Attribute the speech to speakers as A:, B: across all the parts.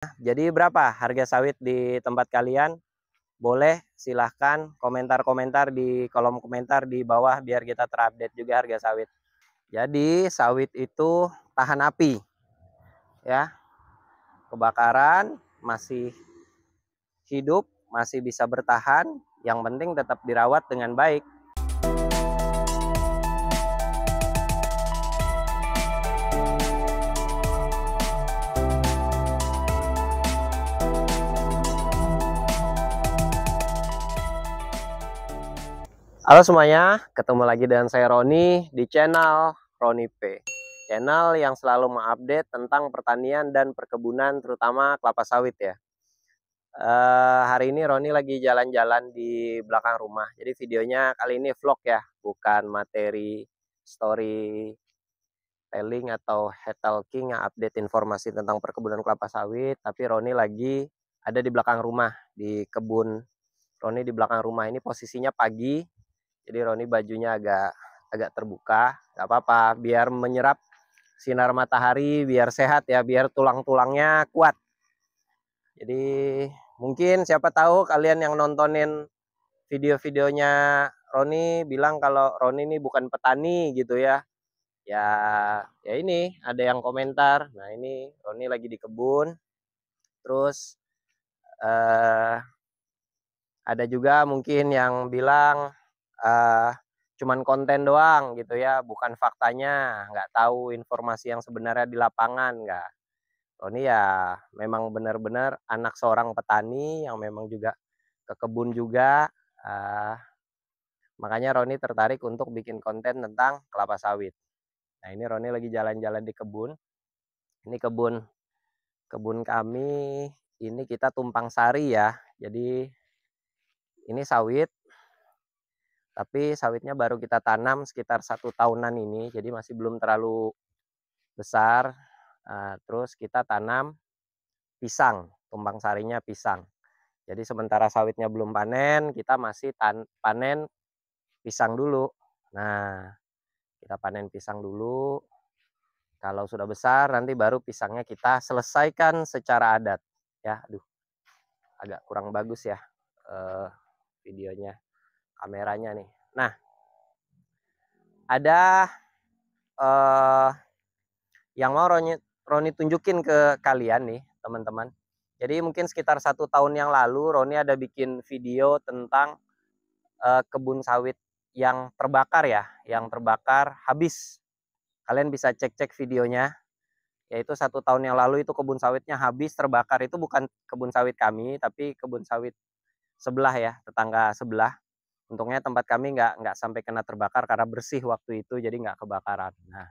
A: Jadi berapa harga sawit di tempat kalian? Boleh silahkan komentar-komentar di kolom komentar di bawah biar kita terupdate juga harga sawit. Jadi sawit itu tahan api ya. Kebakaran masih hidup, masih bisa bertahan, yang penting tetap dirawat dengan baik. Halo semuanya, ketemu lagi dengan saya Roni di channel Roni P. Channel yang selalu mengupdate tentang pertanian dan perkebunan, terutama kelapa sawit ya. Hari ini Roni lagi jalan-jalan di belakang rumah. Jadi videonya kali ini vlog ya, bukan materi story telling atau head talking yang update informasi tentang perkebunan kelapa sawit. Tapi Roni lagi ada di belakang rumah, di kebun Roni di belakang rumah. Ini posisinya pagi. Jadi Roni bajunya agak terbuka, nggak apa-apa, biar menyerap sinar matahari, biar sehat ya, biar tulang-tulangnya kuat. Jadi mungkin siapa tahu kalian yang nontonin video-videonya Roni bilang kalau Roni ini bukan petani gitu ya. Ya, ya ini ada yang komentar. Nah ini Roni lagi di kebun. Terus eh, ada juga mungkin yang bilang eh, cuman konten doang gitu ya, bukan faktanya, nggak tahu informasi yang sebenarnya di lapangan, nggak. Roni ya memang benar-benar anak seorang petani yang memang juga ke kebun juga. Uh, Makanya Roni tertarik untuk bikin konten tentang kelapa sawit. Nah ini Roni lagi jalan-jalan di kebun. Ini kebun kami, ini kita tumpang sari ya. Jadi ini sawit, tapi sawitnya baru kita tanam sekitar 1 tahunan ini, jadi masih belum terlalu besar. Terus kita tanam pisang, tumpang sarinya pisang. Jadi sementara sawitnya belum panen, kita masih panen pisang dulu. Nah, kita panen pisang dulu. Kalau sudah besar, nanti baru pisangnya kita selesaikan secara adat. Ya, aduh, agak kurang bagus ya videonya, kameranya nih. Nah, ada yang mau Roni tunjukin ke kalian nih, teman-teman. Jadi mungkin sekitar 1 tahun yang lalu Roni ada bikin video tentang kebun sawit yang terbakar ya, yang terbakar habis. Kalian bisa cek-cek videonya. Yaitu 1 tahun yang lalu itu kebun sawitnya habis terbakar. Itu bukan kebun sawit kami, tapi kebun sawit sebelah ya, tetangga sebelah. Untungnya tempat kami nggak sampai kena terbakar karena bersih waktu itu, jadi nggak kebakaran. Nah,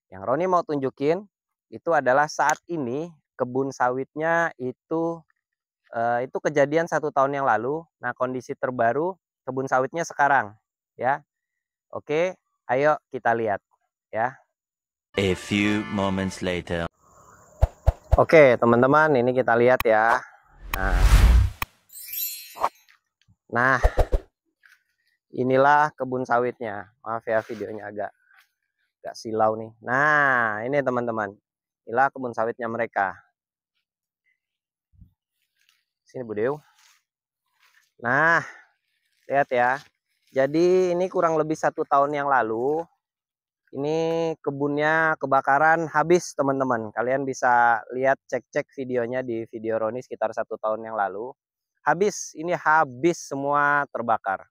A: yang Roni mau tunjukin itu adalah saat ini kebun sawitnya itu kejadian 1 tahun yang lalu. Nah, kondisi terbaru kebun sawitnya sekarang ya. Oke, ayo kita lihat ya.
B: A few moments later.
A: Oke, teman-teman, ini kita lihat ya. Nah, inilah kebun sawitnya. Maaf ya videonya agak silau nih. Nah, ini teman-teman. Inilah kebun sawitnya mereka. Sini Bu Dew. Nah, lihat ya. Jadi ini kurang lebih 1 tahun yang lalu. Ini kebunnya kebakaran habis teman-teman. Kalian bisa lihat, cek-cek videonya di video Roni sekitar 1 tahun yang lalu. Habis, ini habis semua terbakar.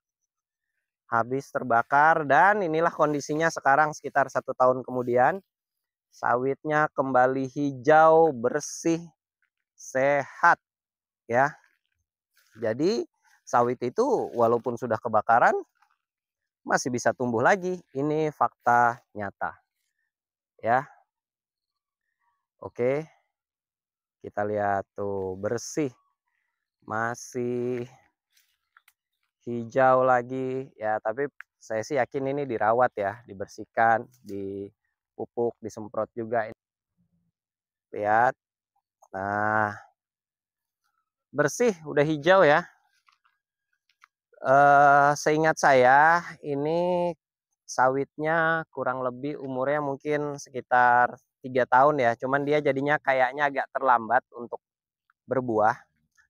A: Habis terbakar dan inilah kondisinya sekarang sekitar 1 tahun kemudian. Sawitnya kembali hijau, bersih, sehat ya. Jadi sawit itu walaupun sudah kebakaran masih bisa tumbuh lagi. Ini fakta nyata ya. Oke, kita lihat tuh, bersih, masih hijau lagi ya. Tapi saya sih yakin ini dirawat ya, dibersihkan, dipupuk, disemprot juga. Lihat, nah bersih, udah hijau ya. Seingat saya ini sawitnya kurang lebih umurnya mungkin sekitar 3 tahun ya. Cuman dia jadinya kayaknya agak terlambat untuk berbuah,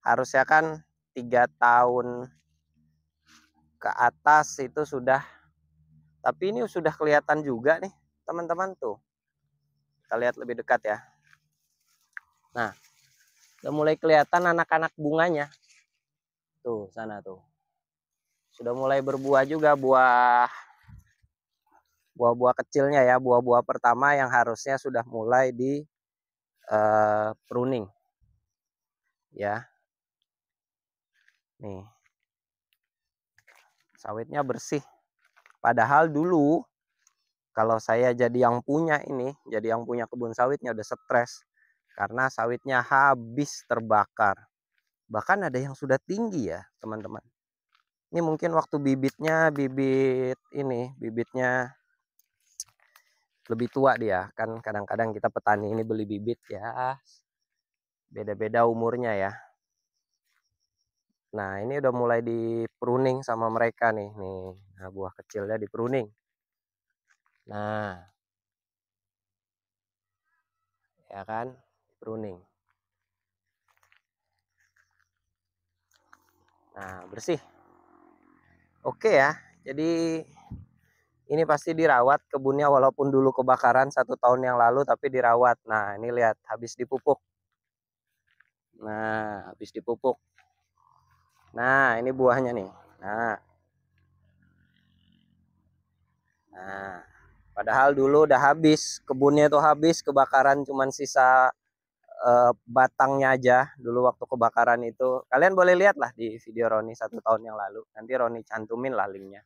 A: harusnya kan 3 tahun ke atas itu sudah, tapi ini sudah kelihatan juga nih teman-teman tuh. Kita lihat lebih dekat ya. Nah, udah mulai kelihatan anak-anak bunganya. Tuh, sana tuh. Sudah mulai berbuah juga buah-buah kecilnya ya, buah-buah pertama yang harusnya sudah mulai di pruning. Ya. Nih. Sawitnya bersih. Padahal dulu kalau saya jadi yang punya ini, jadi yang punya kebun sawitnya udah stres karena sawitnya habis terbakar. Bahkan ada yang sudah tinggi ya, teman-teman. Ini mungkin waktu bibitnya bibitnya lebih tua dia. Kan kadang-kadang kita petani ini beli bibit ya, beda-beda umurnya ya. Nah, ini udah mulai di pruning sama mereka nih. Nah, buah kecilnya di pruning. Nah, ya kan, pruning. Nah, bersih. Oke ya. Jadi ini pasti dirawat kebunnya, walaupun dulu kebakaran 1 tahun yang lalu, tapi dirawat. Nah, ini lihat habis dipupuk. Nah, habis dipupuk. Nah, ini buahnya nih. Nah, padahal dulu udah habis, kebunnya itu habis, kebakaran cuman sisa batangnya aja dulu waktu kebakaran itu. Kalian boleh lihat lah di video Roni 1 tahun yang lalu. Nanti Roni cantumin lah linknya.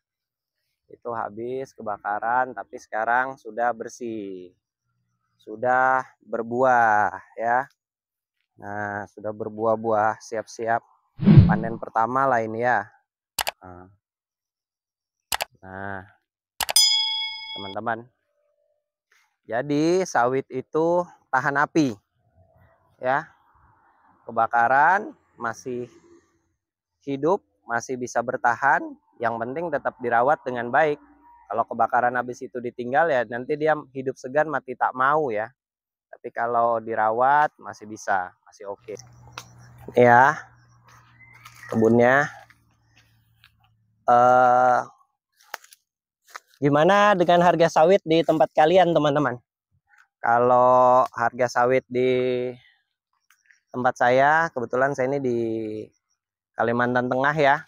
A: Itu habis kebakaran, tapi sekarang sudah bersih, sudah berbuah ya. Nah, sudah berbuah-buah, siap-siap panen pertama lah ini ya. Nah, teman-teman, jadi sawit itu tahan api ya. Kebakaran masih hidup, masih bisa bertahan, yang penting tetap dirawat dengan baik. Kalau kebakaran habis itu ditinggal ya nanti dia hidup segan mati tak mau ya. Tapi kalau dirawat masih bisa, masih oke. Ya, kebunnya. Gimana dengan harga sawit di tempat kalian, teman-teman? Kalau harga sawit di tempat saya, kebetulan saya ini di Kalimantan Tengah ya.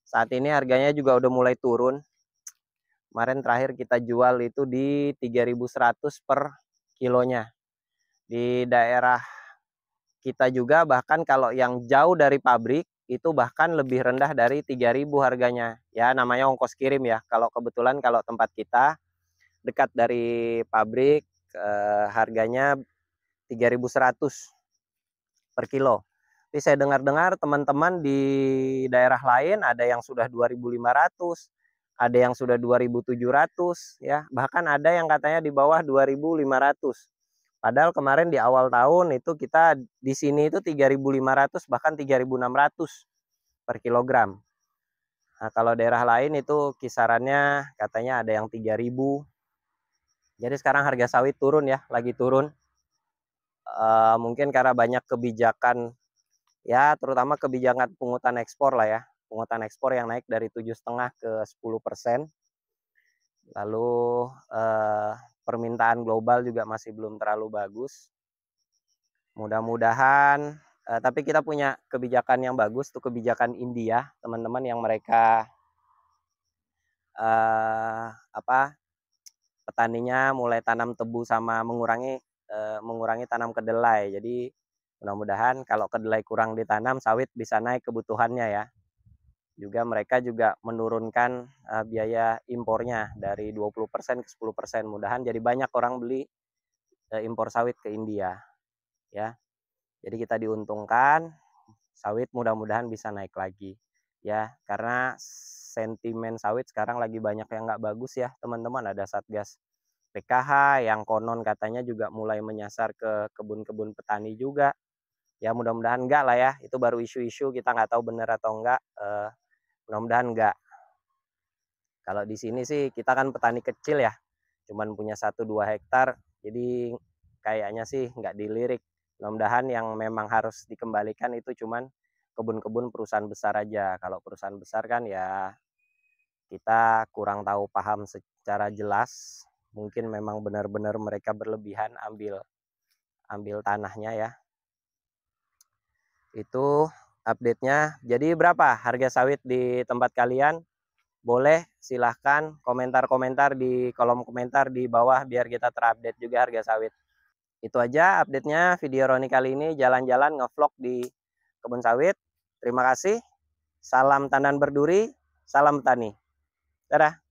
A: Saat ini harganya juga udah mulai turun. Kemarin terakhir kita jual itu di 3.100 per kilonya. Di daerah kita juga bahkan kalau yang jauh dari pabrik itu bahkan lebih rendah dari 3.000 harganya. Ya, namanya ongkos kirim ya. Kalau kebetulan kalau tempat kita dekat dari pabrik, harganya 3.100 per kilo. Tapi saya dengar-dengar teman-teman di daerah lain ada yang sudah 2.500, ada yang sudah 2.700 ya, bahkan ada yang katanya di bawah 2.500. Padahal kemarin di awal tahun itu kita di sini itu 3.500 bahkan 3.600 per kilogram. Nah, kalau daerah lain itu kisarannya katanya ada yang 3.000. Jadi sekarang harga sawit turun ya, lagi turun. Mungkin karena banyak kebijakan ya, terutama kebijakan pungutan ekspor lah ya, pungutan ekspor yang naik dari 7,5 ke 10%. Lalu permintaan global juga masih belum terlalu bagus. Mudah-mudahan, tapi kita punya kebijakan yang bagus tuh, kebijakan India teman-teman, yang mereka petaninya mulai tanam tebu sama mengurangi tanam kedelai. Jadi mudah-mudahan kalau kedelai kurang ditanam, sawit bisa naik kebutuhannya ya. Juga mereka juga menurunkan biaya impornya dari 20% ke 10%. Mudahan jadi banyak orang beli impor sawit ke India ya. Jadi kita diuntungkan, sawit mudah-mudahan bisa naik lagi ya, karena sentimen sawit sekarang lagi banyak yang nggak bagus ya teman-teman. Ada Satgas PKH yang konon katanya juga mulai menyasar ke kebun-kebun petani juga ya. Mudah-mudahan enggak lah ya, itu baru isu-isu, kita nggak tahu benar atau enggak. Mudah-mudahan enggak. Kalau di sini sih kita kan petani kecil ya, cuman punya 1-2 hektar, jadi kayaknya sih nggak dilirik. Mudah-mudahan yang memang harus dikembalikan itu cuman kebun-kebun perusahaan besar aja. Kalau perusahaan besar kan ya kita kurang tahu paham secara jelas. Mungkin memang benar-benar mereka berlebihan ambil tanahnya ya. Itu update-nya. Jadi berapa harga sawit di tempat kalian? Boleh silahkan komentar-komentar di kolom komentar di bawah biar kita terupdate juga harga sawit. Itu aja update-nya video Roni kali ini, jalan-jalan ngevlog di kebun sawit. Terima kasih. Salam tandan berduri, salam petani. Dadah.